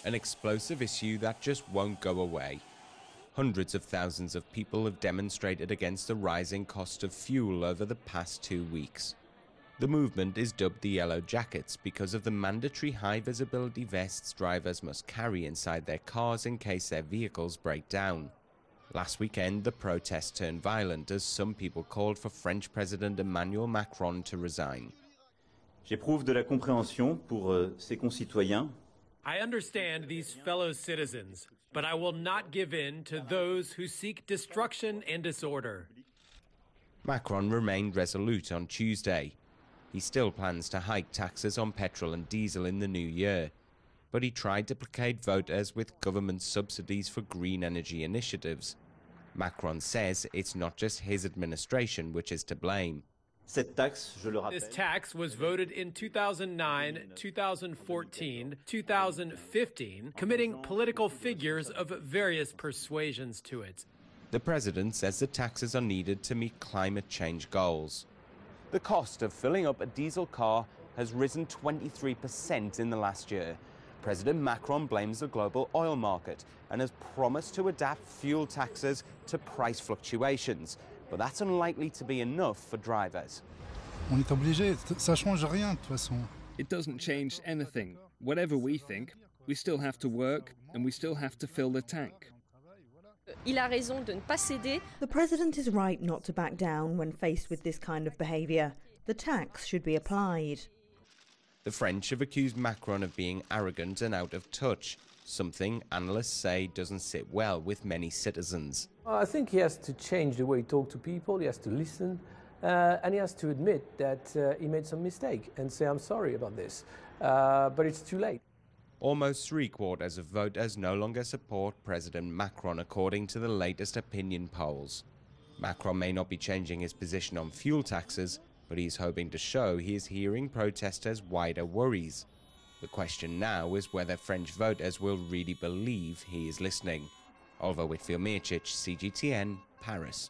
an explosive issue that just won't go away. Hundreds of thousands of people have demonstrated against the rising cost of fuel over the past 2 weeks. The movement is dubbed the Yellow Jackets because of the mandatory high-visibility vests drivers must carry inside their cars in case their vehicles break down. Last weekend, the protest turned violent as some people called for French President Emmanuel Macron to resign. J'éprouve de la compréhension pour ces concitoyens. I understand these fellow citizens, but I will not give in to those who seek destruction and disorder. Macron remained resolute on Tuesday. He still plans to hike taxes on petrol and diesel in the new year, but he tried to placate voters with government subsidies for green energy initiatives. Macron says it's not just his administration which is to blame. This tax was voted in 2009, 2014, 2015, committing political figures of various persuasions to it. The president says the taxes are needed to meet climate change goals. The cost of filling up a diesel car has risen 23% in the last year. President Macron blames the global oil market and has promised to adapt fuel taxes to price fluctuations. But that's unlikely to be enough for drivers. On est obligé, ça change rien de toute façon. It doesn't change anything. Whatever we think, we still have to work and we still have to fill the tank. Il a raison de ne pas céder. The president is right not to back down when faced with this kind of behaviour. The tax should be applied. The French have accused Macron of being arrogant and out of touch, something analysts say doesn't sit well with many citizens. I think he has to change the way he talks to people, he has to listen, and he has to admit that he made some mistake and say, I'm sorry about this, but it's too late. Almost 3/4 of voters no longer support President Macron, according to the latest opinion polls. Macron may not be changing his position on fuel taxes, but he's hoping to show he is hearing protesters' wider worries. The question now is whether French voters will really believe he is listening. Oliver Whitfield-Mircic, CGTN, Paris.